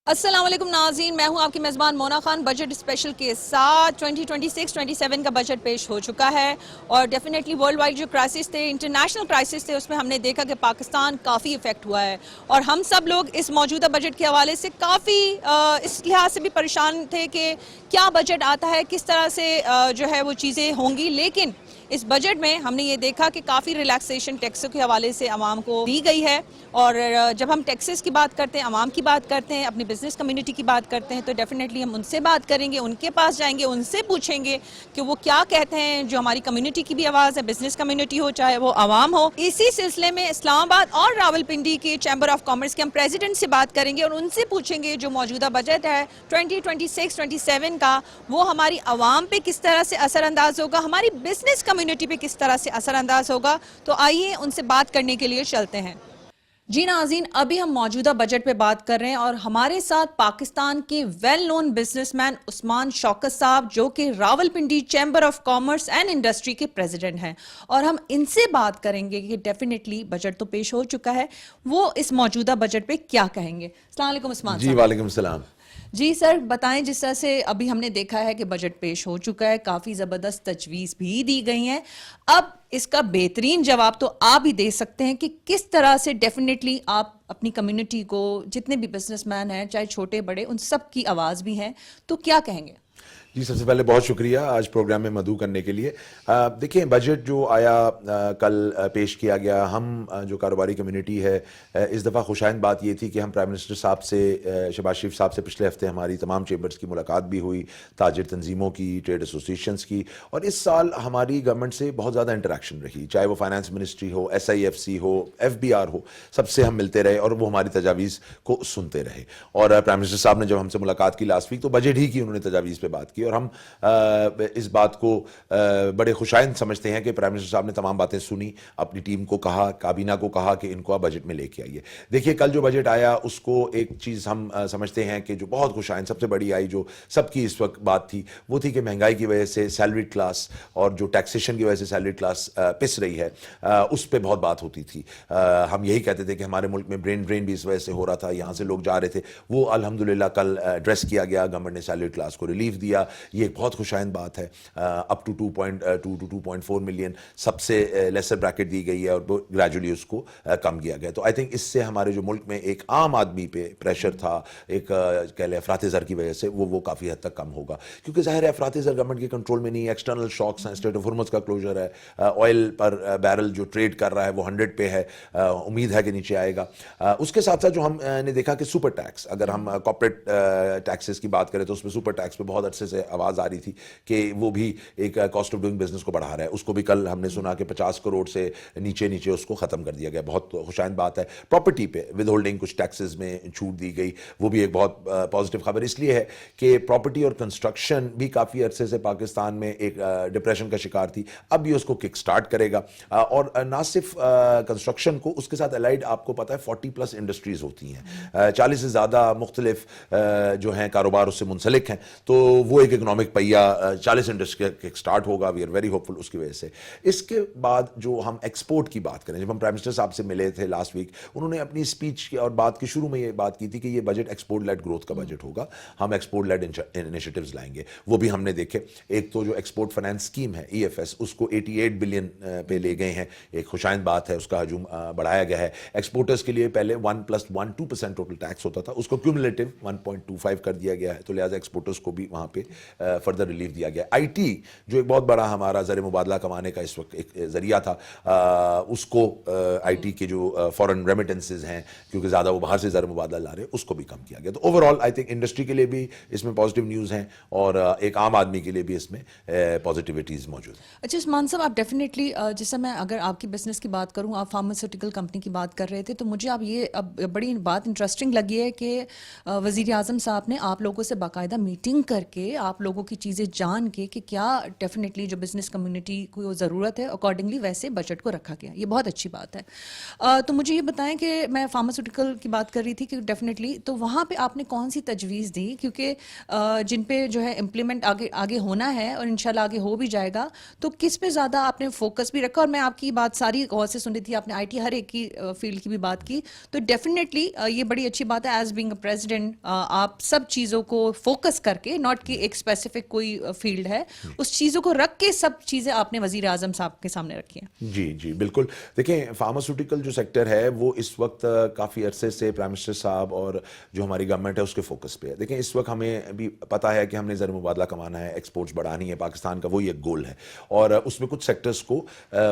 السلام علیکم ناظرین، میں ہوں آپ کی میزبان مونا خان بجٹ اسپیشل کے ساتھ 2026-27 کا بجٹ پیش ہو چکا ہے اور ڈیفینیٹلی ورلڈ وائڈ جو کرائسس تھے، انٹرنیشنل کرائسس تھے، اس میں ہم نے دیکھا کہ پاکستان کافی افیکٹ ہوا ہے اور ہم سب لوگ اس موجودہ بجٹ کے حوالے سے کافی اس لحاظ سے بھی پریشان تھے کہ کیا بجٹ آتا ہے، کس طرح سے جو ہے وہ چیزیں ہوں گی. لیکن اس بجٹ میں ہم نے یہ دیکھا کہ کافی ریلیکسیشن ٹیکسوں کے حوالے سے عوام کو دی گئی ہے اور جب ہم ٹیکسز کی بات کرتے ہیں، عوام کی بات کرتے ہیں، اپنی بزنس کمیونٹی کی بات کرتے ہیں تو ڈیفینیٹلی ہم ان سے بات کریں گے، ان کے پاس جائیں گے، ان سے پوچھیں گے کہ وہ کیا کہتے ہیں. جو ہماری کمیونٹی کی بھی آواز ہے، بزنس کمیونٹی ہو چاہے وہ عوام ہو. اسی سلسلے میں اسلام آباد اور راولپنڈی کے چیمبر آف کامرس کے ہم پریزیڈنٹ سے بات کریں گے اور ان سے پوچھیں گے جو موجودہ بجٹ ہے 2026-27 کا وہ ہماری عوام پہ کس طرح سے اثر انداز ہوگا، ہماری بزنس کمیونٹی پہ کس طرح سے اثر انداز ہوگا. تو آئیے ان سے بات کرنے کے لیے چلتے ہیں. جی ناظرین، ابھی ہم موجودہ بجٹ پہ بات کر رہے ہیں اور ہمارے ساتھ پاکستان کے ویل نون بزنس مین عثمان شوکت صاحب جو کہ Rawalpindi chamber of commerce and industry کے پریزیڈنٹ ہیں اور ہم ان سے بات کریں گے کہ ڈیفینیٹلی بجٹ تو پیش ہو چکا ہے، وہ اس موجودہ بجٹ پہ کیا کہیں گے. السلام علیکم عثمان صاحب. جی وعلیکم السلام. جی سر، بتائیں جس طرح سے ابھی ہم نے دیکھا ہے کہ بجٹ پیش ہو چکا ہے، کافی زبردست تجویز بھی دی گئی ہیں، اب اس کا بہترین جواب تو آپ ہی دے سکتے ہیں کہ کس طرح سے ڈیفینیٹلی آپ اپنی کمیونٹی کو، جتنے بھی بزنس مین ہیں چاہے چھوٹے بڑے، ان سب کی آواز بھی ہیں، تو کیا کہیں گے؟ جی سب سے پہلے بہت شکریہ آج پروگرام میں مدعو کرنے کے لیے. دیکھیں بجٹ جو آیا کل پیش کیا گیا، ہم جو کاروباری کمیونٹی ہے اس دفعہ خوشائند بات یہ تھی کہ ہم پرائم منسٹر صاحب سے، شہباز شریف صاحب سے پچھلے ہفتے ہماری تمام چیمبرز کی ملاقات بھی ہوئی، تاجر تنظیموں کی، ٹریڈ ایسوسیشنز کی، اور اس سال ہماری گورنمنٹ سے بہت زیادہ انٹریکشن رہی، چاہے وہ فائنانس منسٹری ہو، SIFC ہو، FBR ہو، سب سے ہم ملتے رہے اور وہ ہماری تجاویز کو سنتے رہے. اور پرائم منسٹر صاحب نے جب ہم سے ملاقات کی لاسٹ ویک تو بجٹ ہی کی انہوں نے تجاویز پہ بات کی اور ہم اس بات کو بڑے خوشائند سمجھتے ہیں کہ پرائم منسٹر صاحب نے تمام باتیں سنی، اپنی ٹیم کو کہا، کابینہ کو کہا کہ ان کو آپ بجٹ میں لے کے آئیے. دیکھیے کل جو بجٹ آیا اس کو ایک چیز ہم سمجھتے ہیں کہ جو بہت خوشائند سب سے بڑی آئی، جو سب کی اس وقت بات تھی، وہ تھی کہ مہنگائی کی وجہ سے سیلری کلاس اور جو ٹیکسیشن کی وجہ سے سیلری کلاس پس رہی ہے، اس پہ بہت بات ہوتی تھی. ہم یہی کہتے تھے کہ ہمارے ملک میں برین ڈرین بھی اس وجہ سے ہو رہا تھا، یہاں سے لوگ جا رہے تھے، وہ الحمدللہ کل ایڈریس کیا گیا، گورنمنٹ نے سیلری کلاس کو ریلیف دیا. یہ ایک بہت خوشائند بات ہے. اپ ٹو 2.2 to 2.4 ملین سب سے لیسر بریکٹ دی گئی ہے اور گریجولی اس کو کم کیا گیا. تو آئی تھنک اس سے ہمارے جو ملک میں ایک عام آدمی پہ پریشر تھا، ایک کہہ لیں افراط زر کی وجہ سے، وہ کافی حد تک کم ہوگا، کیونکہ ظاہر ہے افراط زر گورنمنٹ کے کنٹرول میں نہیں ہے، ایکسٹرنل شاکس ہیں، اسٹریٹ آف ہرمز کا کلوزر ہے، آئل پر بیرل جو ٹریڈ کر رہا ہے وہ 100 پہ ہے، امید ہے کہ نیچے آئے گا. اس کے ساتھ ساتھ جو ہم نے دیکھا کہ سپر ٹیکس، اگر ہم کارپوریٹ ٹیکسز کی بات کریں تو اس میں سپر ٹیکس پہ بہت عرصے سے آواز آ رہی تھی کہ وہ بھی ایک کاسٹ آف ڈوئنگ بزنس کو بڑھا رہا ہے. اس کو بھی کل ہم نے سنا کہ 50 کروڑ سے نیچے اس کو ختم کر دیا گیا. بہت خوشائند بات ہے. پراپرٹی پہ ود ہولڈنگ کچھ ٹیکسز میں چھوٹ دی گئی، وہ بھی ایک بہت پازیٹیو خبر اس لیے ہے کہ پراپرٹی اور کنسٹرکشن بھی کافی عرصے سے پاکستان میں ایک ڈپریشن کا شکار تھی، اب بھی اس کو کک سٹارٹ کرے گا. اور نہ صرف کنسٹرکشن کو، اس کے ساتھ الائڈ آپ کو پتہ ہے 40+ انڈسٹریز ہوتی ہیں، 40 سے زیادہ مختلف جو ہیں کاروبار اس سے منسلک ہیں، تو وہ ایک اکنامک پہیہ 40 انڈسٹری کک سٹارٹ ہوگا. وی آر ویری ہوپ فل اس کی وجہ سے. اس کے بعد جو ہم ایکسپورٹ کی بات کریں، جب ہم پرائم منسٹر صاحب سے ملے تھے لاسٹ ویک، انہوں نے اپنی اسپیچ اور بات کے شروع میں یہ بات کی تھی کہ یہ بجٹ ایکسپورٹ لیڈ گروتھ کا بجٹ ہوگا، ہم ایکسپورٹ لیڈ انیشیٹیوز لائیں گے. وہ بھی ہم نے دیکھے. ایک تو جو ایکسپورٹ فائنانس اسکیم ہے EFS، اس کو 88 بلین پہ لے گئے ہیں، ایک خوشائند بات ہے، اس کا حجم بڑھایا گیا ہے. ایکسپورٹرز کے لیے پہلے 1+1.2% ٹوٹل ٹیکس ہوتا تھا، اس کو کیومولیٹو 1.25 کر دیا گیا ہے، تو لہٰذا ایکسپورٹرز کو بھی وہاں پہ فردر ریلیف دیا گیا. IT جو ایک بہت بڑا ہمارا زر مبادلہ کمانے کا اس وقت ایک ذریعہ تھا، اس کو IT کے جو فورن ریمیٹنسز ہیں، کیونکہ زیادہ وہ باہر سے زر مبادلہ لا رہے ہیں، اس کو بھی کم کیا گیا. تو over all I think industry کے لیے بھی اس میں پازیٹیو نیوز ہیں اور ایک عام آدمی کے لیے بھی اس میں پازیٹیوٹیز موجود ہیں. اچھا عثمان صاحب، آپ ڈیفینیٹلی جیسے میں اگر آپ کی بزنس کی بات کروں، آپ فارماسیوٹیکل کمپنی کی بات کر رہے تھے، تو مجھے اب یہ بڑی بات انٹرسٹنگ لگی ہے کہ وزیر اعظم صاحب نے آپ لوگوں سے باقاعدہ میٹنگ کر کے آپ لوگوں کی چیزیں جان کے کہ کیا ڈیفینیٹلی جو بزنس کمیونٹی کو ضرورت ہے اکارڈنگلی ویسے بجٹ کو رکھا گیا. یہ بہت اچھی بات ہے. تو مجھے یہ بتائیں کہ میں فارماسیوٹیکل کی بات کر رہی تھی کہ ڈیفینیٹلی تو وہاں پہ آپ نے کون سی تجویز دی, کیونکہ جن پہ جو ہے امپلیمنٹ آگے ہونا ہے اور انشاءاللہ آگے ہو بھی جائے گا, تو کس پہ زیادہ آپ نے فوکس بھی رکھا؟ اور میں آپ کی بات ساری غور سے سن رہی تھی, آپ نے آئی ٹی ہر ایک کی فیلڈ کی بھی بات کی, تو ڈیفینیٹلی یہ بڑی اچھی بات ہے ایز بینگ اے پریزیڈنٹ آپ سب چیزوں کو فوکس کر کے, ناٹ کہ ایک اسپیسیفک کوئی فیلڈ ہے, اس چیزوں کو رکھ کے سب چیزیں آپ نے وزیر اعظم صاحب کے سامنے رکھی ہیں. جی جی بالکل. دیکھیں فارماسیوٹیکل جو سیکٹر ہے وہ اس وقت کافی عرصے سے پرائم منسٹر صاحب اور جو ہماری گورنمنٹ ہے اس کے فوکس پہ ہے. دیکھیں اس وقت ہمیں بھی پتہ ہے کہ ہم نے زر مبادلہ کمانا ہے, ایکسپورٹس بڑھانی ہے پاکستان کا, وہی ایک گول ہے, اور اس میں کچھ سیکٹرز کو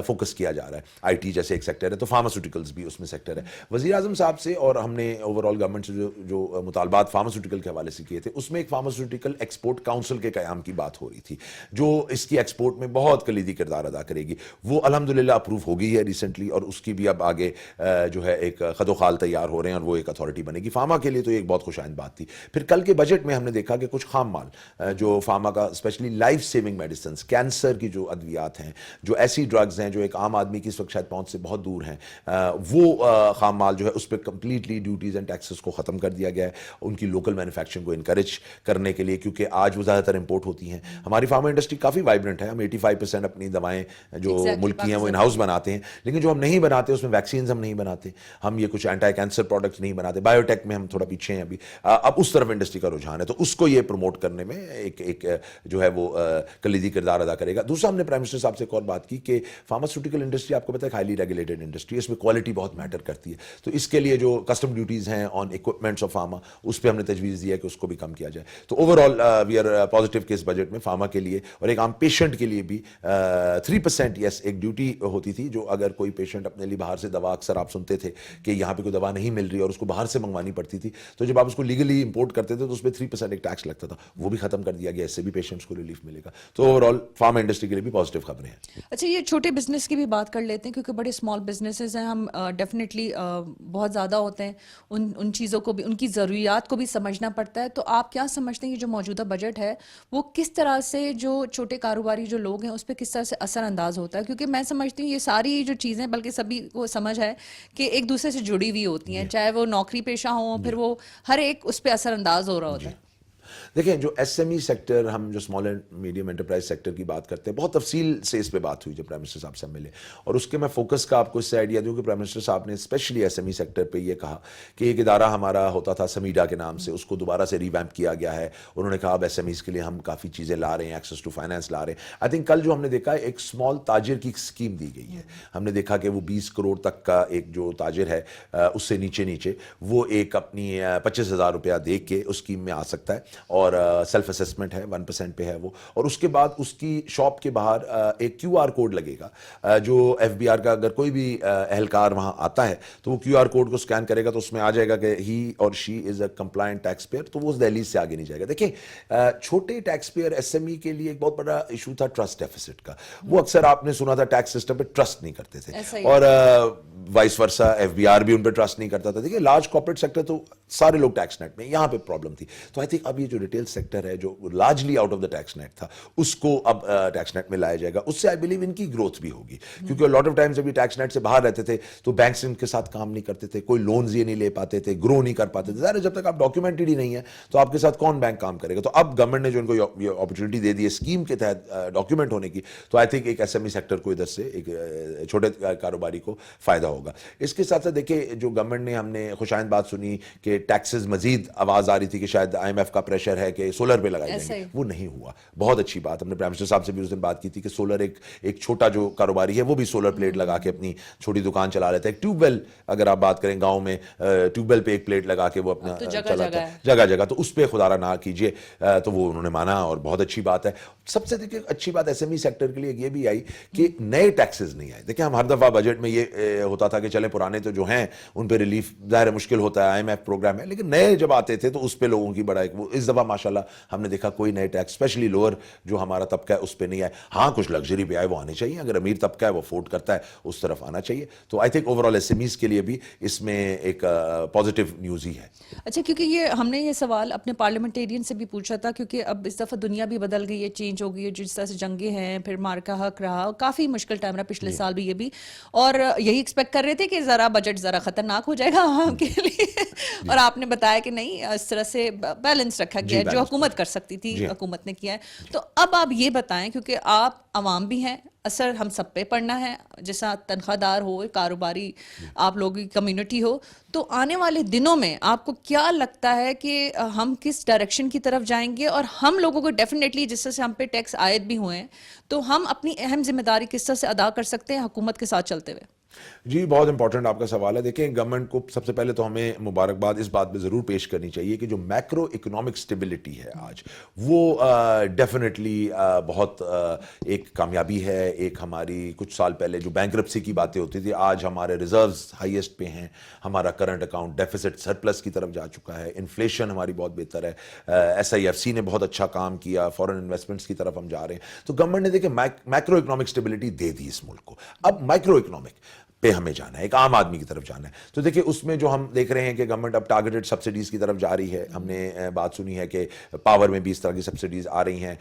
فوکس کیا جا رہا ہے. آئی ٹی جیسے ایک سیکٹر ہے تو فارماسیوٹیکلز بھی اس میں سیکٹر ہے. وزیر اعظم صاحب سے اور ہم نے اوور آل گورنمنٹ سے جو مطالبات فارماسیوٹیکل کے حوالے سے کیے تھے, اس میں ایک فارماسیوٹیکل ایکسپورٹ کاؤنسل کے قیام کی بات ہو رہی تھی جو اس کی ایکسپورٹ میں بہت کلیدی کردار ادا کرے گی. وہ الحمدللہ اپروو ہو گئی ہے ریسنٹلی, اور اس کی بھی اب آگے جو ہے ایک خد و خال تیار ہو رہے ہیں اور وہ ایک اتھارٹی بنے گی. فارما کے لیے تو ایک بہت خوشائند بات تھی. پھر کل کے بجٹ میں ہم نے دیکھا کہ کچھ خام مال جو فارما کا specially life saving medicines, cancer کی جو ادویات ہیں, جو ایسی ڈرگز ہیں جو ایک عام آدمی کی اس وقت شاید پہنچ سے بہت دور ہیں, وہ خام مال جو ہے اس پہ کمپلیٹلی ڈیوٹیز اینڈ ٹیکسز کو ختم کر دیا گیا ہے, ان کی لوکل مینوفیکچرنگ کو انکریج کرنے کے لیے, کیونکہ آج وہ زیادہ تر امپورٹ ہوتی ہیں. ہماری فارما انڈسٹری کافی وائبرنٹ ہے, ہم 85% اپنی دوائیں جو ملک کی ہیں وہ ان ہاؤس بناتے ہیں, لیکن جو ہم نہیں بناتے اس میں ویکسینز ہم نہیں بناتے, ہم یہ کچھ اینٹی کینسر پروڈکٹس نہیں بناتے, بایو ٹیک میں ہم تھوڑا پیچھے ہیں ابھی. اب اس طرف انڈسٹری کا رجحان ہے, تو اس کو یہ پروموٹ کرنے میں ایک جو ہے وہ کلیدی کردار ادا کرے گا. دوسرا ہم نے پرائم منسٹر صاحب سے ایک اور بات کی کہ فارماسیوٹیکل انڈسٹری آپ کو پتہ ہے ہائیلی ریگولیٹڈ انڈسٹری ہے, اس میں کوالٹی بہت میٹر کرتی ہے, تو اس کے لیے جو کسٹم ڈیوٹیز ہیں آن اکوپمنٹس آف فارما, اس پہ ہم نے تجویز دیا کہ اس کو بھی کم کیا جائے. تو overall we are positive کہ اس بجٹ میں فارما کے لیے اور ایک عام پیشنٹ کے لیے بھی 3% یس ایک ڈیوٹی ہوتی تھی, جو اگر کوئی پیشنٹ اپنے لیے باہر سے دوا, اکثر آپ سنتے تھے کہ یہاں پہ کوئی دوا نہیں مل رہی اور اس کو باہر سے منگوانی پڑتی تھی, تو جب آپ اس کو لیگلی امپورٹ کرتے تھے تو اس پہ 3% ایک ٹیکس لگتا تھا, وہ بھی ختم کر دیا گیا. اس سے بھی پیشنٹس کو ریلیف ملے گا. تو اوور آل فارما انڈسٹری کے لیے بھی پازیٹیو خبریں ہیں. اچھا, یہ چھوٹے بزنس کی بھی بات کر لیتے ہیں, کیونکہ بڑے اسمال بزنسز ہیں, ہم ڈیفینیٹلی بہت زیادہ ہوتے ہیں, ان چیزوں کو بھی, ان کی ضروریات کو بھی سمجھنا پڑتا ہے. تو آپ کیا سمجھتے ہیں یہ جو موجودہ بجٹ ہے وہ کس طرح سے جو چھوٹے کاروباری جو لوگ ہیں اس پہ کس طرح سے اثر انداز ہوتا ہے؟ کیونکہ میں سمجھتی ہوں یہ ساری جو چیزیں, بلکہ سبھی کو سمجھ ہے کہ ایک دوسرے سے جڑی ہوئی ہوتی ہیں, چاہے وہ نوکری پیشہ ہوں, پھر وہ ہر ایک اس پہ اثر انداز ہو رہا ہوتا ہے. دیکھیں جو ایس ایم ای سیکٹر, ہم جو small and medium enterprise sector کی بات کرتے ہیں, بہت تفصیل سے اس پہ بات ہوئی جب پرائم منسٹر صاحب سے ملے, اور اس کے میں فوکس کا آپ کو اس سے آئیڈیا دوں کہ پرائم منسٹر صاحب نے specially S M E sector پہ یہ کہا کہ ایک ادارہ ہمارا ہوتا تھا سمیڈا کے نام سے, اس کو دوبارہ سے ریویمپ کیا گیا ہے. انہوں نے کہا اب ایس ایم ایز کے لیے ہم کافی چیزیں لا رہے ہیں, ایکسیس ٹو فائنینس لا رہے ہیں. آئی تھنک کل جو ہم نے دیکھا ایک اسمال تاجر کی اسکیم دی گئی ہے, ہم نے دیکھا کہ وہ 20 کروڑ تک کا ایک جو تاجر ہے اس سے نیچے وہ ایک اپنی 25,000 روپیہ دے کے اس اسکیم میں آ سکتا ہے, اور سیلف اسسمنٹ ہے 1% پہ ہے وہ, اور اس کے بعد اس کی شاپ کے باہر ایک کیو آر کوڈ لگے گا, جو ایف بی آر کا اگر کوئی بھی اہلکار وہاں آتا ہے تو وہ کیو آر کوڈ کو اسکین کرے گا تو اس میں آ جائے گا کہ ہی اور شی از اے کمپلائنٹ ٹیکس پیئر, تو وہ اس دہلیز سے آگے نہیں جائے گا. دیکھیں چھوٹے taxpayer S M E کے لیے ایک بہت بڑا ایشو تھا ٹرسٹ ڈیفیسٹ کا. وہ اکثر آپ نے سنا تھا ٹیکس سسٹم پہ ٹرسٹ نہیں کرتے تھے, اور vice versa F B R بھی ان پہ ٹرسٹ نہیں کرتا تھا. دیکھیے لارج کارپوریٹ سیکٹر تو سارے لوگ ٹیکس نیٹ میں, یہاں پہ پرابلم تھی. تو آئی تھنک اب یہ جو ریٹیل سیکٹر ہے جو largely out of the tax net تھا, اس کو اب ٹیکس نیٹ میں لایا جائے گا. اس سے آئی بلیو ان کی گروتھ بھی ہوگی, کیونکہ لاٹ آف ٹائمز جب یہ ٹیکس نیٹ سے باہر رہتے تھے تو بینکس ان کے ساتھ کام نہیں کرتے تھے, کوئی لونز یہ نہیں لے پاتے تھے, گرو نہیں کر پاتے تھے. ظاہر ہے جب تک آپ ڈاکیومنٹڈ ہی نہیں ہے تو آپ کے ساتھ کون بینک کام کرے گا. تو اب گورنمنٹ نے جو ان کو یہ اپرچونیٹی دے دی ہے اسکیم کے تحت ڈاکیومنٹ ہونے کی, تو آئی تھنک ایک ایس ایم ای سیکٹر کو ادھر سے ایک چھوٹے کاروباری کو فائدہ ہوگا. اس کے ساتھ ساتھ دیکھیں جو گورنمنٹ نے, ہم نے خوشائند بات سنی کہ ٹیکسز مزید, آواز آ رہی تھی کہ شاید آئی ایم ایف کا پریشر ہے کہ سولر پہ لگائی جائیں گے, وہ نہیں ہوا. بہت اچھی بات, ہم نے پرائم منسٹر صاحب سے بھی اس دن بات کی تھی کہ سولر ایک چھوٹا جو کاروباری ہے وہ بھی سولر پلیٹ لگا کے اپنی چھوٹی دکان چلا لیتا ہے. ایک ٹیوب ویل اگر آپ بات کریں گاؤں میں, ٹیوب ویل پہ ایک پلیٹ لگا کے وہ اپنا چلاتا ہے جگہ جگہ, تو اس پہ خدا را نہ کیجیے. تو وہ انہوں نے مانا اور بہت اچھی بات ہے. سب سے دیکھیے اچھی بات ایس ایم ای سیکٹر کے لیے یہ بھی آئی کہ نئے ٹیکسز نہیں آئے. دیکھیں ہم ہر دفعہ بجٹ میں یہ ہوتا تھا کہ چلیں پرانے تو جو ہیں ان پہ ریلیف ظاہر مشکل ہوتا ہے, آئی ایم ایف پروگرام ہے, لیکن نئے جب آتے تھے تو اس پہ لوگوں کی بڑا ایک وہ اس دفعہ ماشاءاللہ ہم نے دیکھا کوئی نئے ٹیکس اسپیشلی لوور جو ہمارا طبقہ ہے اس پہ نہیں آئے. ہاں کچھ لگژری پہ آئے وہ آنے چاہیے, اگر امیر طبقہ ہے وہ افورڈ کرتا ہے اس طرف آنا چاہیے. تو I think overall S M Es کے لیے بھی اس میں ایک پازیٹیو نیوز ہی ہے. اچھا, کیونکہ یہ ہم نے یہ سوال اپنے پارلیمنٹیرین سے بھی پوچھا تھا, کیونکہ اب اس دفعہ دنیا بھی بدل گئی ہے, چینج ہو گئی ہے, جس طرح سے جنگیں ہیں, پھر مارکا حق رہا, کافی مشکل ٹائم رہا پچھلے سال بھی, یہ بھی, اور یہی ایکسپیکٹ کر رہے تھے کہ ذرا بجٹ ذرا خطرناک ہو جائے گا عوام کے لیے, اور آپ نے بتایا کہ نہیں, اس طرح سے بیلنس رکھا گیا ہے, جو حکومت کر سکتی تھی حکومت نے کیا ہے. تو اب آپ یہ بتائیں, کیونکہ آپ عوام بھی ہیں, اثر ہم سب پہ پڑنا ہے, جیسا تنخواہ دار ہو, کاروباری آپ لوگوں کی کمیونٹی ہو, تو آنے والے دنوں میں آپ کو کیا لگتا ہے کہ ہم کس ڈائریکشن کی طرف جائیں گے, اور ہم لوگوں کو ڈیفینیٹلی جس طرح سے ہم پہ ٹیکس عائد بھی ہوئے ہیں, تو ہم اپنی اہم ذمہ داری کس طرح سے ادا کر سکتے ہیں حکومت کے ساتھ چلتے ہوئے؟ جی بہت امپورٹنٹ آپ کا سوال ہے. دیکھیں گورنمنٹ کو سب سے پہلے تو ہمیں مبارکباد اس بات پہ ضرور پیش کرنی چاہیے کہ جو میکرو اکنامک اسٹیبلٹی ہے آج, وہ ڈیفینیٹلی بہت ایک کامیابی ہے. ایک ہماری کچھ سال پہلے جو بینکرپسی کی باتیں ہوتی تھی, آج ہمارے ریزروز ہائیسٹ پہ ہیں, ہمارا کرنٹ اکاؤنٹ ڈیفیسٹ سرپلس کی طرف جا چکا ہے, انفلیشن ہماری بہت بہتر ہے, SIFC نے بہت اچھا کام کیا, فورن انویسٹمنٹس کی طرف ہم جا رہے ہیں. تو گورنمنٹ نے دیکھیں میکرو اکنامک اسٹیبلٹی دے دی اس ملک کو. اب مائکرو اکنامک پہ ہمیں جانا ہے, ایک عام آدمی کی طرف جانا ہے. تو دیکھیں اس میں جو ہم دیکھ رہے ہیں کہ گورنمنٹ اب ٹارگیٹڈ سبسڈیز کی طرف جا رہی ہے. ہم نے بات سنی ہے کہ پاور میں بھی اس طرح کی سبسڈیز آ رہی ہیں.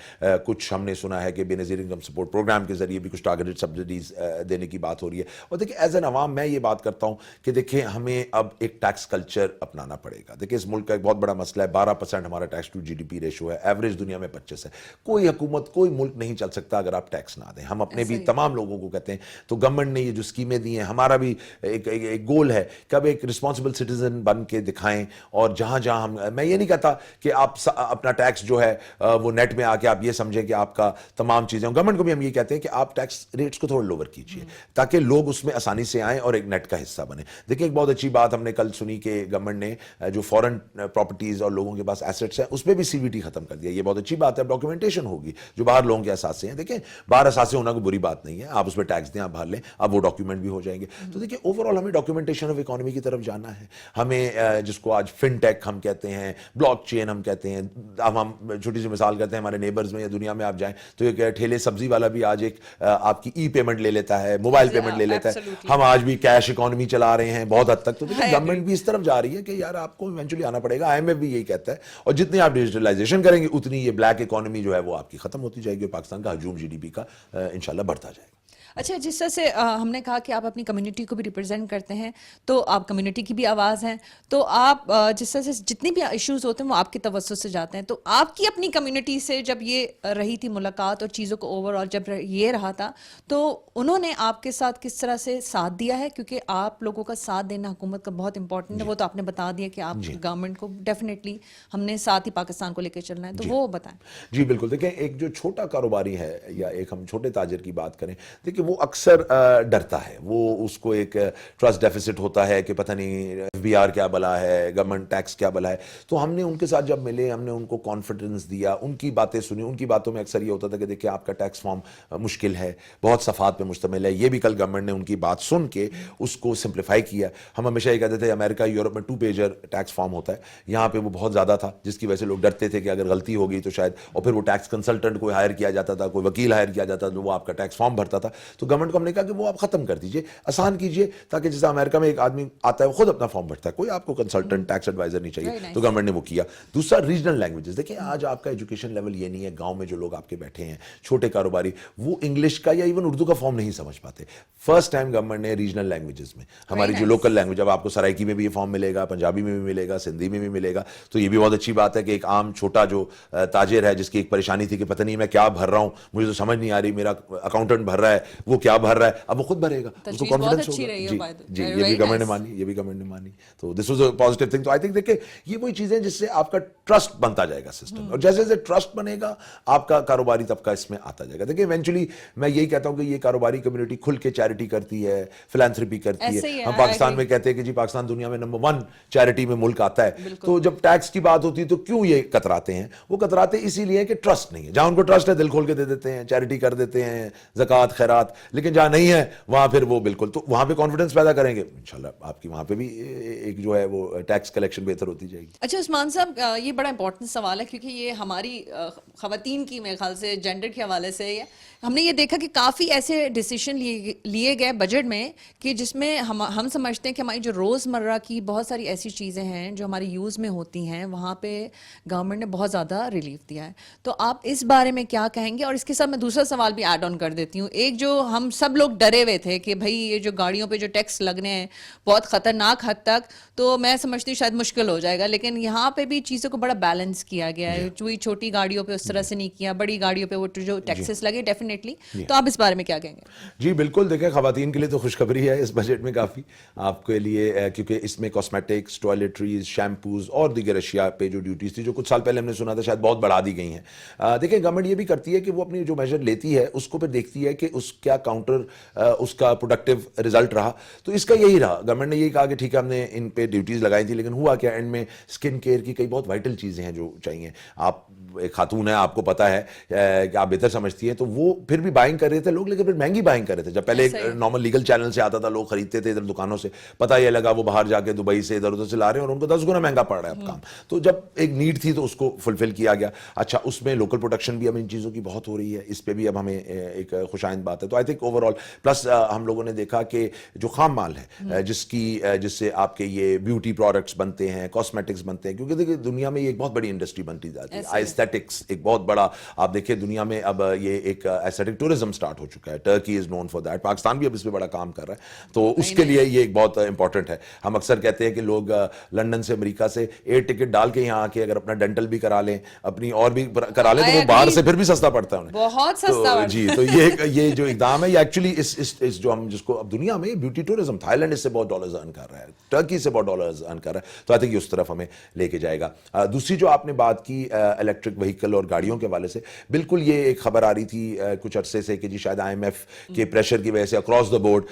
کچھ ہم نے سنا ہے کہ بے نظیر انکم سپورٹ پروگرام کے ذریعے بھی کچھ ٹارگیٹڈ سبسڈیز دینے کی بات ہو رہی ہے. اور دیکھیں ایز این عوام میں یہ بات کرتا ہوں کہ دیکھیں ہمیں اب ایک ٹیکس کلچر اپنانا پڑے گا. دیکھیں اس ملک کا ایک بہت بڑا مسئلہ ہے, 12% ہمارا ٹیکس ٹو GDP ریشو ہے, ایوریج دنیا میں 25 ہے. کوئی حکومت کوئی ملک نہیں چل سکتا اگر آپ ٹیکس نہ دیں. ہم اپنے بھی تمام لوگوں کو کہتے ہیں. تو گورنمنٹ نے یہ جو اسکیمیں دی ہیں, ہمارا بھی ایک گول ہے کہ اب ایک رسپانسبل سٹیزن بن کے دکھائیں. اور جہاں جہاں ہم, میں یہ نہیں کہتا کہ آپ اپنا ٹیکس جو ہے وہ نیٹ میں آ کے آپ یہ سمجھیں کہ آپ کا تمام چیزیں, گورنمنٹ کو بھی ہم یہ کہتے ہیں کہ آپ ٹیکس ریٹس کو تھوڑا لوور کیجیے تاکہ لوگ اس میں آسانی سے آئیں اور ایک نیٹ کا حصہ بنے. دیکھیں ایک بہت اچھی بات ہم نے کل سنی کہ گورنمنٹ نے جو فورن پراپرٹیز اور لوگوں کے پاس ایسٹس ہیں اس پہ بھی CVT ختم کر دیا. یہ بہت اچھی بات ہے, ڈاکیومنٹیشن ہوگی جو باہر لوگوں کے اثاثے ہیں. دیکھیں باہر اثاثے ہونا کوئی بری بات نہیں ہے, آپ اس پہ ٹیکس دیں, آپ باہر لیں, اب وہ ڈاکیومنٹ بھی ہو جائیں گے. تو دیکھیں اوور آل ہمیں ڈاکیومنٹیشن آف اکانومی کی طرف جانا ہے. ہمیں جس کو آج فن ٹیک ہم کہتے ہیں, بلاک چین ہم کہتے ہیں. اب ہم چھوٹی سی مثال کرتے ہیں, ہمارے نیبرز میں یا دنیا میں آپ جائیں تو ایک ٹھیلے سبزی والا بھی آج ایک آپ کی ای پیمنٹ لے لیتا ہے, موبائل پیمنٹ لے لیتا ہے. ہم آج بھی کیش اکانومی چلا رہے ہیں بہت حد تک. تو دیکھیں گورنمنٹ بھی اس طرف جا رہی ہے کہ یار آپ کو ایونچولی آنا پڑے گا. IMF بھی یہی کہتا ہے, اور جتنی آپ ڈیجیٹلائزیشن کریں گے اتنی یہ بلیک اکانومی جو ہے وہ آپ کی ختم ہوتی جائے گی, اور پاکستان کا ہجوم GDP کا انشاءاللہ بڑھتا جائے گا. اچھا, جس طرح سے ہم نے کہا کہ آپ اپنی کمیونٹی کو بھی ریپرزینٹ کرتے ہیں, تو آپ کمیونٹی کی بھی آواز ہیں, تو آپ جس طرح سے جتنی بھی ایشوز ہوتے ہیں وہ آپ کے توسط سے جاتے ہیں. تو آپ کی اپنی کمیونٹی سے جب یہ رہی تھی ملاقات اور چیزوں کو اوور آل جب یہ رہا تھا, تو انہوں نے آپ کے ساتھ کس طرح سے ساتھ دیا ہے؟ کیونکہ آپ لوگوں کا ساتھ دینا حکومت کا بہت امپورٹنٹ ہے, وہ تو آپ نے بتا دیا کہ آپ گورنمنٹ کو ڈیفینیٹلی ہم نے ساتھ ہی پاکستان کو لے کے چلنا ہے, تو وہ بتائیں. جی بالکل. دیکھیں ایک جو چھوٹا کاروباری ہے یا ایک ہم چھوٹے تاجر کی بات کریں, دیکھیں وہ اکثر ڈرتا ہے, وہ اس کو ایک ٹرسٹ ڈیفیسٹ ہوتا ہے کہ پتہ نہیں FBR کیا بلا ہے, گورنمنٹ ٹیکس کیا بلا ہے. تو ہم نے ان کے ساتھ جب ملے, ہم نے ان کو کانفیڈنس دیا, ان کی باتیں سنی. ان کی باتوں میں اکثر یہ ہوتا تھا کہ دیکھیں آپ کا ٹیکس فارم مشکل ہے, بہت صفحات پہ مشتمل ہے. یہ بھی کل گورنمنٹ نے ان کی بات سن کے اس کو سمپلیفائی کیا. ہم ہمیشہ یہ کہتے تھے امریکہ یورپ میں 2 پیجر ٹیکس فارم ہوتا ہے, یہاں پہ وہ بہت زیادہ تھا, جس کی وجہ سے لوگ ڈرتے تھے کہ اگر غلطی ہوگی تو شاید, اور پھر وہ ٹیکس کنسلٹنٹ کو ہائر کیا جاتا تھا, کوئی وکیل ہائر کیا جاتا تھا, وہ آپ کا ٹیکس فارم بھرتا تھا. تو گورنمنٹ کو ہم نے کہا کہ وہ آپ ختم کر دیجئے, آسان کیجئے, تاکہ جیسا امریکہ میں ایک آدمی آتا ہے وہ خود اپنا فارم بھرتا ہے, کوئی آپ کو کنسلٹنٹ ٹیکس ایڈوائزر نہیں چاہیے. تو گورنمنٹ نے وہ کیا. دوسرا ریجنل لینگویجز. دیکھیں آج آپ کا ایجوکیشن لیول یہ نہیں ہے, گاؤں میں جو لوگ آپ کے بیٹھے ہیں چھوٹے کاروباری, وہ انگلش کا یا ایون اردو کا فارم نہیں سمجھ پاتے. فرسٹ ٹائم گورنمنٹ نے ریجنل لینگویجز میں ہماری جو لوکل لینگویج, اب آپ کو سرائکی میں بھی یہ فارم ملے گا, پنجابی میں بھی ملے گا, سندھی میں بھی ملے گا. تو یہ بھی بہت اچھی بات ہے کہ ایک عام چھوٹا جو تاجر ہے, جس کی ایک پریشانی تھی کہ پتہ نہیں میں کیا بھر رہا ہوں, مجھے تو سمجھ نہیں آ رہی, میرا اکاؤنٹنٹ بھر رہا ہے, وہ کیا بھر رہا ہے, اب وہ خود بھرے گا, اس کو کانفیڈنس ہوگا. جی یہ بھی گورنمنٹ نے مانی, یہ بھی گورنمنٹ نے مانی. تو this was a positive thing. تو آئی تھنک دیکھیں یہ وہی چیزیں جس سے آپ کا ٹرسٹ بنتا جائے گا سسٹم, اور جیسے جیسے ٹرسٹ بنے گا آپ کا کاروباری طبقہ اس میں آتا جائے گا. دیکھیں ایونچولی میں یہی کہتا ہوں کہ یہ کاروباری کمیونٹی کھل کے چیریٹی کرتی ہے, فلانتھرپی کرتی ہے. ہم پاکستان میں کہتے ہیں کہ جی پاکستان دنیا میں نمبر 1 چیریٹی میں ملک آتا ہے. تو جب ٹیکس کی بات ہوتی ہے تو کیوں یہ کتراتے ہیں؟ وہ کتراتے اسی لیے کہ ٹرسٹ نہیں ہے. جہاں ان کو ٹرسٹ ہے دل کھول کے دے دیتے ہیں, چیریٹی کر دیتے ہیں, زکوٰۃ خیرات. لیکن جہاں نہیں ہے وہاں پھر وہ بالکل, تو وہاں پہ کانفیڈنس پیدا کریں گے انشاءاللہ آپ کی وہاں پہ بھی ایک جو ہے وہ ٹیکس کلیکشن بہتر ہوتی جائے گی. اچھا عثمان صاحب, یہ بڑا امپورٹنٹ سوال ہے کیونکہ یہ ہماری خواتین کی میرے خیال سے جینڈر کے حوالے سے ہم نے یہ دیکھا کہ کافی ایسے ڈیسیشن لیے گئے بجٹ میں کہ جس میں ہم سمجھتے ہیں کہ ہماری جو روزمرہ کی بہت ساری ایسی چیزیں ہیں جو ہماری یوز میں ہوتی ہیں, وہاں پہ گورنمنٹ نے بہت زیادہ ریلیف دیا ہے. تو آپ اس بارے میں کیا کہیں گے؟ اور اس کے ساتھ میں دوسرا سوال بھی ایڈ آن کر دیتی ہوں. ایک جو ہم سب لوگ ڈرے ہوئے تھے کہ بھائی یہ جو گاڑیوں پہ جو ٹیکس لگنے ہیں بہت خطرناک حد تک, تو میں سمجھتی ہوں شاید مشکل ہو جائے گا, لیکن یہاں پہ بھی چیزوں کو بڑا بیلنس کیا گیا ہے. چھوٹی گاڑیوں پہ اس طرح سے نہیں کیا, بڑی گاڑیوں پہ وہ جو ٹیکسز لگے ڈیفینیٹلی. تو آپ اس بارے میں کیا کہیں گے؟ جی بالکل, دیکھیں خواتین کے لیے تو خوشخبری ہے اس بجٹ میں کافی آپ کے لیے, کیونکہ اس میں کاسمیٹکس, ٹوائلٹریز, شیمپوز اور دیگر اشیاء پہ جو ڈیوٹیز تھی جو کچھ سال پہلے ہم نے سنا تھا شاید بہت بڑھا دی گئی ہیں. دیکھیں گورنمنٹ یہ بھی کرتی ہے کہ وہ اپنی جو میجر لیتی ہے اس کو پھر دیکھتی ہے کہ اس کیا کاؤنٹر اس کا پروڈکٹیو رزلٹ رہا. تو اس کا یہی رہا, گورنمنٹ نے یہی کہا کہ ٹھیک ہے ہم نے ان پہ ڈیوٹیز لگائی تھی, لیکن ہوا کیا اینڈ میں اسکن کیئر کی کئی بہت وائٹل چیزیں ہیں جو چاہیے. آپ ایک خاتون ہے, آپ کو پتا ہے کہ آپ بہتر سمجھتی ہیں, تو وہ پھر بھی بائنگ کر رہے تھے لوگ, لیکن پھر مہنگی بائنگ کر رہے تھے. جب پہلے ایک نارمل لیگل چینل سے آتا تھا لوگ خریدتے تھے ادھر دکانوں سے, پتہ یہ لگا وہ باہر جا کے دبئی سے ادھر ادھر سے لا رہے ہیں اور ان کو 10 گنا مہنگا پڑ رہا ہے اب کام. تو جب ایک نیڈ تھی تو اس کو فلفل کیا گیا. اچھا اس میں لوکل پروڈکشن بھی اب ان چیزوں کی بہت ہو رہی ہے, اس پہ بھی اب ہمیں ایک خوشائند بات ہے. تو I think over all plus ہم لوگوں نے دیکھا کہ جو خام مال ہے جس سے آپ کے یہ بیوٹی پروڈکٹس بنتے ہیں, کاسمیٹکس بنتے ہیں, کیونکہ دیکھیں دنیا میں یہ ایک بہت بڑی انڈسٹری بنتی جاتی ہے. ایستھیٹکس ایک بہت بڑا, آپ دیکھیں دنیا میں اب یہ ایک ایستھیٹک ٹورزم سٹارٹ ہو چکا ہے. Turkey is known for that, Pakistan بھی اب اس پہ بڑا کام کر رہا ہے. تو اس کے لیے یہ ایک بہت امپورٹنٹ ہے. ہم اکثر کہتے ہیں کہ لوگ لنڈن سے امریکہ سے ایئر ٹکٹ ڈال کے یہاں آ کے اگر اپنا ڈینٹل بھی کرا لیں, اپنی اور بھی کرا لیں, تو وہ باہر سے پھر بھی سستا پڑتا ہے انہیں, بہت سستا. جی تو یہ جو اقدام ہے یہ ایکچولی اس جو ہم جس کو اب دنیا میں بیوٹی ٹورزم, تھائی لینڈ اس سے بہت ڈالرز ارن کر رہا ہے, ٹرکی سے بہت ڈالرز ارن کر رہا ہے. تو آئی تھنک اس طرف ہمیں لے کے جائے گا. دوسری جو آپ نے بات کی الیکٹرک وہیکل اور گاڑیوں کے حوالے سے, بالکل یہ ایک خبر آ رہی تھی کچھ عرصے سے کہ جی شاید آئی ایم ایف کے پریشر کی وجہ سے اکراس دا بورڈ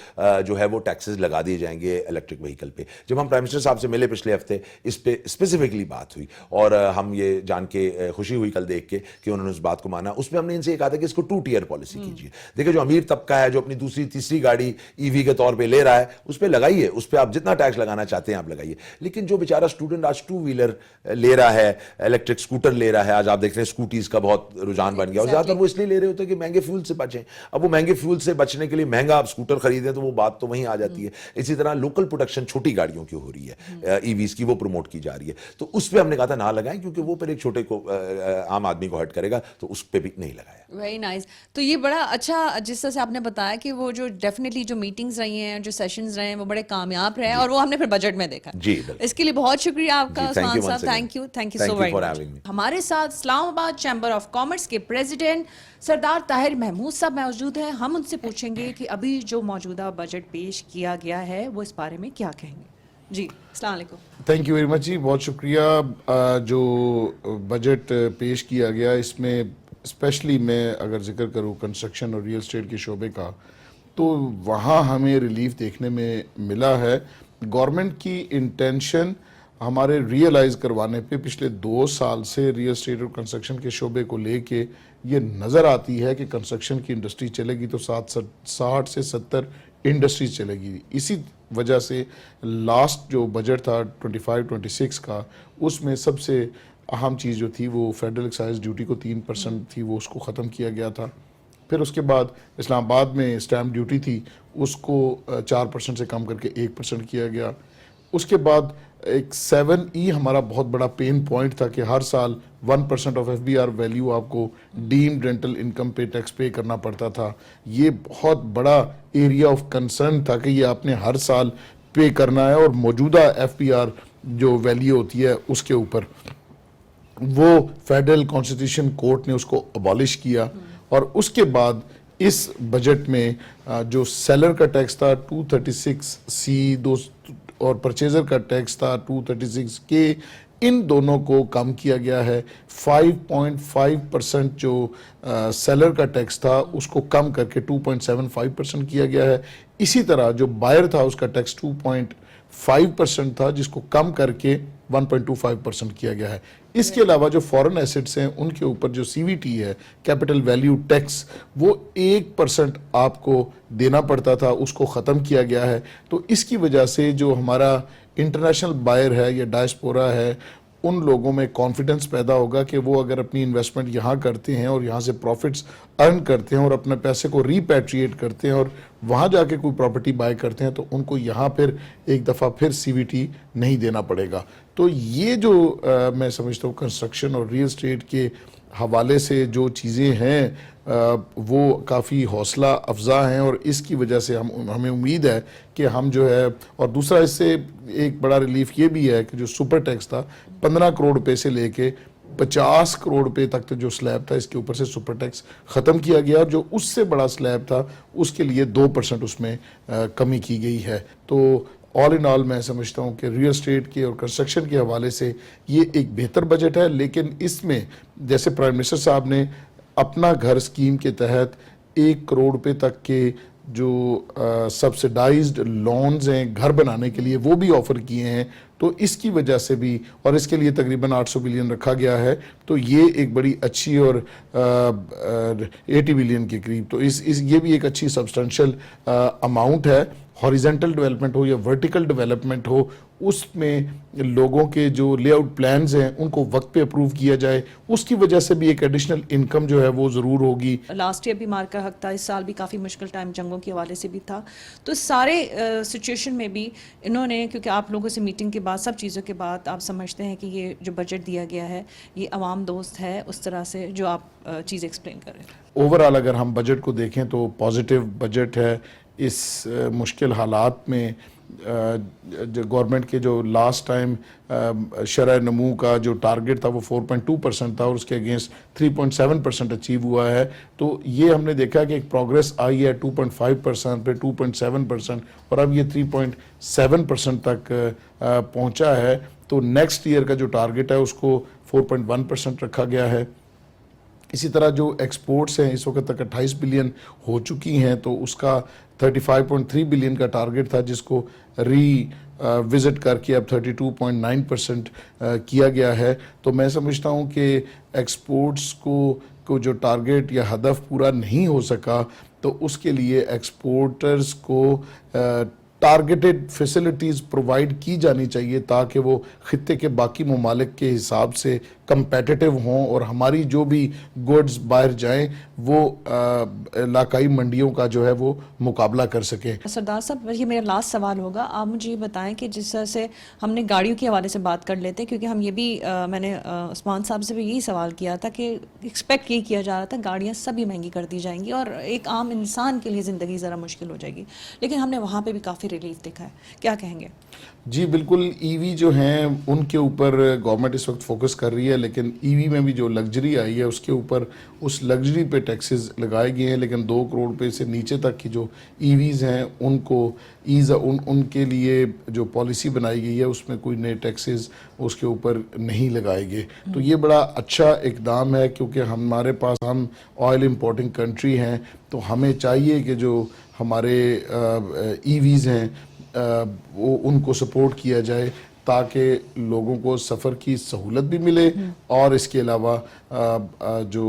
جو ہے وہ ٹیکسز لگا دیے جائیں گے الیکٹرک وہیکل پہ. جب ہم پرائم منسٹر صاحب سے ملے پچھلے ہفتے اس پہ اسپیسیفکلی بات ہوئی اور ہم یہ جان کے خوشی ہوئی کل دیکھ کے کہ انہوں نے اس بات کو مانا. اس میں ہم نے ان سے یہ کہا تھا کہ اس کو 2 ٹیئر پالیسی کیجیے. دیکھیں جو امیر طبقہ ہے جو اپنی دوسری تیسری گاڑی ای وی کے طور پہ لے رہا ہے اس پہ لگائیے, اس پہ آپ جتنا ٹیکس لگانا چاہتے ہیں آپ لگائیے. لیکن جو بیچارہ اسٹوڈنٹ آج 2 ویلر لے رہا ہے, الیکٹرک اسکوٹر لے رہا ہے, آج آپ دیکھ رہے ہیں اسکوٹیز کا بہت رجحان بن گیا, اور زیادہ تر وہ اس لیے لے رہے ہوتے ہیں کہ مہنگے فیول سے بچیں. اب وہ مہنگے فیول سے بچنے کے لیے مہنگا آپ اسکوٹر خریدیں تو وہ بات تو وہیں آ جاتی ہے. اسی طرح لوکل پروڈکشن چھوٹی گاڑیوں کی ہو رہی ہے, ای ویز کی, وہ پروموٹ کی جا رہی ہے. تو اس پہ ہم نے کہا تھا نہ لگائیں کیونکہ وہ پھر ایک چھوٹے کو عام آدمی کو ہرٹ کرے گا, تو اس پہ بھی نہیں لگایا. Very nice. تو یہ بڑا اچھا جس طرح سے آپ نے بتایا کہ وہ جو ڈیفینیٹلی جو میٹنگز رہی ہیں, جو سیشنز رہے ہیں, وہ بڑے کامیاب رہے ہیں اور وہ ہم نے پھر بجٹ میں دیکھا. جی اس کے لیے بہت شکریہ آپ کا عثمان صاحب. Thank you so very much. ہمارے ساتھ اسلام آباد چیمبر آف کامرس کے پریزیڈنٹ سردار طاہر محمود صاحب موجود ہیں. ہم ان سے پوچھیں گے کہ ابھی جو موجودہ بجٹ پیش کیا گیا ہے وہ اس بارے میں کیا کہیں گے. جی السلام علیکم. تھینک یو ویری مچ جی, بہت شکریہ. جو بجٹ پیش کیا گیا اس میں اسپیشلی میں اگر ذکر کروں کنسٹرکشن اور ریئل اسٹیٹ کے شعبے کا, تو وہاں ہمیں ریلیف دیکھنے میں ملا ہے. گورنمنٹ کی انٹینشن ہمارے ریئلائز کروانے پہ پچھلے 2 سال سے ریئل اسٹیٹ اور کنسٹرکشن کے شعبے کو لے کے یہ نظر آتی ہے کہ کنسٹرکشن کی انڈسٹری چلے گی تو 60 سے 70 انڈسٹریز چلے گی. اسی وجہ سے لاسٹ جو بجٹ تھا 25-26 کا, اس میں سب سے اہم چیز جو تھی وہ فیڈرل ایکسائز ڈیوٹی کو 3% تھی, وہ اس کو ختم کیا گیا تھا. پھر اس کے بعد اسلام آباد میں اسٹیمپ ڈیوٹی تھی, اس کو 4% سے کم کر کے 1% کیا گیا. اس کے بعد ایک 7E ہمارا بہت بڑا پین پوائنٹ تھا کہ ہر سال 1% آف FBR ویلیو آپ کو ڈیمڈ رینٹل انکم پہ ٹیکس پے کرنا پڑتا تھا. یہ بہت بڑا ایریا آف کنسرن تھا کہ یہ آپ نے ہر سال پے کرنا ہے, اور موجودہ FBR جو ویلیو ہوتی ہے اس کے اوپر وہ فیڈرل کانسٹیٹیوشن کورٹ نے اس کو ابالش کیا. اور اس کے بعد اس بجٹ میں جو سیلر کا ٹیکس تھا 236C اور پرچیزر کا ٹیکس تھا 236K, ان دونوں کو کم کیا گیا ہے. 5.5% جو سیلر کا ٹیکس تھا اس کو کم کر کے 2.75% کیا گیا ہے. اسی طرح جو بائر تھا اس کا ٹیکس 2.5% تھا جس کو کم کر کے 1.25% کیا گیا ہے. اس کے علاوہ جو فورن ایسٹس ہیں ان کے اوپر جو سی وی ٹی ہے, کیپٹل ویلیو ٹیکس, وہ 1% آپ کو دینا پڑتا تھا, اس کو ختم کیا گیا ہے. تو اس کی وجہ سے جو ہمارا انٹرنیشنل بائر ہے یا ڈائسپورا ہے, ان لوگوں میں کانفیڈنس پیدا ہوگا کہ وہ اگر اپنی انویسٹمنٹ یہاں کرتے ہیں اور یہاں سے پروفٹس ارن کرتے ہیں اور اپنے پیسے کو ریپیٹریٹ کرتے ہیں اور وہاں جا کے کوئی پراپرٹی بائی کرتے ہیں, تو ان کو یہاں پھر ایک دفعہ پھر سی وی ٹی نہیں دینا پڑے گا. تو یہ جو میں سمجھتا ہوں کنسٹرکشن اور ریل اسٹیٹ کے حوالے سے جو چیزیں ہیں وہ کافی حوصلہ افزا ہیں, اور اس کی وجہ سے ہمیں امید ہے کہ ہم جو ہے, اور دوسرا اس سے ایک بڑا ریلیف یہ بھی ہے کہ جو سپر ٹیکس تھا 15 کروڑ روپے سے لے کے 50 کروڑ روپے تک جو سلیب تھا, اس کے اوپر سے سپر ٹیکس ختم کیا گیا, اور جو اس سے بڑا سلیب تھا اس کے لیے 2% اس میں کمی کی گئی ہے. تو آل ان آل میں سمجھتا ہوں کہ ریل اسٹیٹ کے اور کنسٹرکشن کے حوالے سے یہ ایک بہتر بجٹ ہے. لیکن اس میں جیسے پرائم منسٹر صاحب نے اپنا گھر اسکیم کے تحت 1 کروڑ روپے تک کے جو سبسڈائزڈ لونز ہیں گھر بنانے کے لیے وہ بھی آفر کیے ہیں, تو اس کی وجہ سے بھی, اور اس کے لیے تقریباً 800 بلین رکھا گیا ہے, تو یہ ایک بڑی اچھی, اور 80 بلین کے قریب, تو یہ بھی ایک اچھی سبسٹینشل اماؤنٹ ہے. ہاریزنٹل ڈیولپمنٹ ہو یا ورٹیکل ڈیولپمنٹ ہو, اس میں لوگوں کے جو لے آؤٹ پلانز ہیں ان کو وقت پہ اپروو کیا جائے, اس کی وجہ سے بھی ایک ایڈیشنل انکم جو ہے وہ ضرور ہوگی. لاسٹ ایئر بھی مار کا حق تھا, اس سال بھی کافی مشکل ٹائم جنگوں کے حوالے سے بھی تھا. تو سارے سچویشن میں بھی انہوں نے, کیونکہ آپ لوگوں سے میٹنگ کے بعد سب چیزوں کے بعد آپ سمجھتے ہیں کہ یہ جو بجٹ دیا گیا ہے یہ عوام دوست ہے, اس طرح سے جو آپ چیز ایکسپلین کر رہے ہیں. اوور آل اگر ہم بجٹ کو دیکھیں تو پازیٹیو بجٹ ہے. اس مشکل حالات میں جو گورنمنٹ کے جو لاسٹ ٹائم شرح نمو کا جو ٹارگٹ تھا وہ 4.2% تھا, اور اس کے اگینسٹ 3.7% اچیو ہوا ہے. تو یہ ہم نے دیکھا کہ ایک پروگریس آئی ہے 2.5%, پھر 2.7%, اور اب یہ 3.7% تک پہنچا ہے. تو نیکسٹ ایئر کا جو ٹارگٹ ہے اس کو 4.1% رکھا گیا ہے. اسی طرح جو ایکسپورٹس ہیں اس وقت تک 28 بلین ہو چکی ہیں, تو اس کا 35.3 بلین کا ٹارگٹ تھا جس کو وزٹ کر کے اب 32.9% کیا گیا ہے. تو میں سمجھتا ہوں کہ ایکسپورٹس کو جو ٹارگٹ یا ہدف پورا نہیں ہو سکا, تو اس کے لیے ایکسپورٹرز کو ٹارگیٹڈ فیسلٹیز پرووائڈ کی جانی چاہیے تاکہ وہ خطے کے باقی ممالک کے حساب سے کمپیٹیٹو ہوں, اور ہماری جو بھی گوڈز باہر جائیں وہ علاقائی منڈیوں کا جو ہے وہ مقابلہ کر سکیں. سردار صاحب, یہ میرا لاسٹ سوال ہوگا, آپ مجھے یہ بتائیں کہ جس طرح سے ہم نے گاڑیوں کے حوالے سے بات کر لیتے ہیں, کیونکہ ہم یہ بھی میں نے عثمان صاحب سے بھی یہی سوال کیا تھا کہ ایکسپیکٹ یہ کیا جا رہا تھا گاڑیاں سبھی مہنگی کر دی جائیں گی اور ایک عام انسان کے لیے زندگی ذرا مشکل ہو جائے گی, لیکن ہم نے وہاں پہ بھی کافی ریلیف دیکھا ہے. کیا کہیں گے؟ جی بالکل, ای وی جو ہیں ان کے اوپر گورنمنٹ اس وقت فوکس کر رہی ہے, لیکن ای وی میں بھی جو لگژری آئی ہے اس کے اوپر اس لگژری پہ ٹیکسز لگائے گئے ہیں, لیکن 2 کروڑ روپے سے نیچے تک کی جو ای ویز ہیں ان کو ان کے لیے جو پالیسی بنائی گئی ہے اس میں کوئی نئے ٹیکسز اس کے اوپر نہیں لگائے گئے. تو یہ بڑا اچھا اقدام ہے, کیونکہ ہمارے پاس ہم آئل امپورٹنگ کنٹری ہیں, تو ہمیں چاہیے کہ جو ہمارے ای ویز ہیں وہ ان کو سپورٹ کیا جائے تاکہ لوگوں کو سفر کی سہولت بھی ملے, اور اس کے علاوہ جو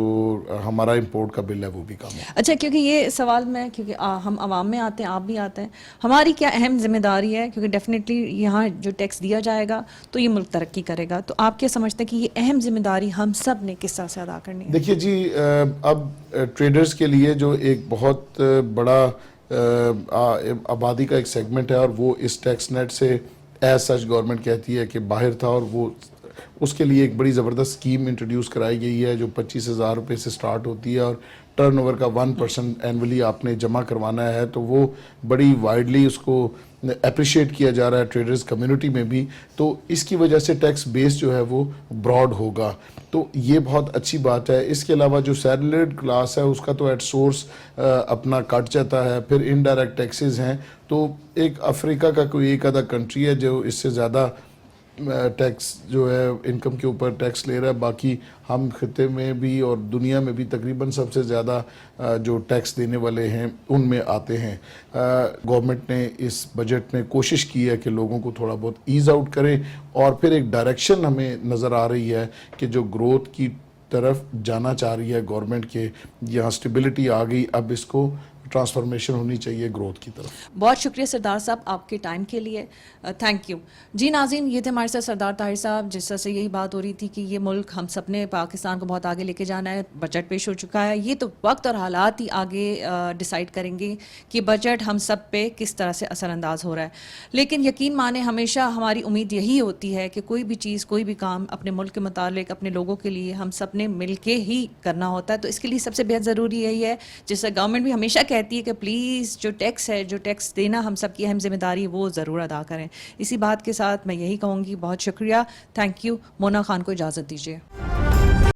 ہمارا امپورٹ کا بل ہے وہ بھی کم ہے. اچھا, کیونکہ یہ سوال میں, کیونکہ ہم عوام میں آتے ہیں, آپ بھی آتے ہیں, ہماری کیا اہم ذمہ داری ہے, کیونکہ ڈیفینیٹلی یہاں جو ٹیکس دیا جائے گا تو یہ ملک ترقی کرے گا, تو آپ کیا سمجھتے ہیں کہ یہ اہم ذمہ داری ہم سب نے کس طرح سے ادا کرنی ہے؟ دیکھیے جی, اب ٹریڈرز کے لیے جو ایک بہت بڑا آبادی کا ایک سیگمنٹ ہے, اور وہ اس ٹیکس نیٹ سے ایز سچ گورنمنٹ کہتی ہے کہ باہر تھا, اور وہ اس کے لیے ایک بڑی زبردست اسکیم انٹروڈیوس کرائی گئی ہے جو 25,000 روپے سے سٹارٹ ہوتی ہے, اور ٹرن اوور کا 1% اینولی آپ نے جمع کروانا ہے. تو وہ بڑی وائڈلی اس کو اپریشیٹ کیا جا رہا ہے ٹریڈرز کمیونٹی میں بھی, تو اس کی وجہ سے ٹیکس بیس جو ہے وہ براڈ ہوگا, تو یہ بہت اچھی بات ہے. اس کے علاوہ جو سیلریڈ کلاس ہے اس کا تو ایٹ سورس اپنا کٹ جاتا ہے, پھر انڈائریکٹ ٹیکسز ہیں, تو ایک افریقہ کا کوئی ایک آدھا کنٹری ہے جو اس سے زیادہ ٹیکس جو ہے انکم کے اوپر ٹیکس لے رہا ہے. باقی ہم خطے میں بھی اور دنیا میں بھی تقریباً سب سے زیادہ جو ٹیکس دینے والے ہیں ان میں آتے ہیں. گورنمنٹ نے اس بجٹ میں کوشش کی ہے کہ لوگوں کو تھوڑا بہت ایز آؤٹ کرے, اور پھر ایک ڈائریکشن ہمیں نظر آ رہی ہے کہ جو گروتھ کی طرف جانا چاہ رہی ہے گورنمنٹ کے, یہاں سٹیبلٹی آ گئی, اب اس کو ٹرانسفارمیشن ہونی چاہیے گروتھ کی طرف. بہت شکریہ سردار صاحب آپ کے ٹائم کے لیے, تھینک یو. جی ناظرین, یہ تھے ہمارے ساتھ سردار طاہر صاحب, جس طرح سے یہی بات ہو رہی تھی کہ یہ ملک ہم سب نے پاکستان کو بہت آگے لے کے جانا ہے. بجٹ پیش ہو چکا ہے, یہ تو وقت اور حالات ہی آگے ڈیسائیڈ کریں گے کہ بجٹ ہم سب پہ کس طرح سے اثر انداز ہو رہا ہے. لیکن یقین مانیں ہمیشہ ہماری امید یہی ہوتی ہے کہ کوئی بھی چیز, کوئی بھی کام اپنے ملک کے متعلق, اپنے لوگوں کے لیے ہم سب نے مل کے ہی کرنا ہوتا ہے. تو اس کے لیے سب سے بہت ضروری یہی ہے, جس سے گورنمنٹ بھی ہمیشہ کہتی ہے کہ پلیز جو ٹیکس ہے, جو ٹیکس دینا ہم سب کی اہم ذمہ داری, وہ ضرور ادا کریں. اسی بات کے ساتھ میں یہی کہوں گی, بہت شکریہ, تھینک یو. مونا خان کو اجازت دیجیے.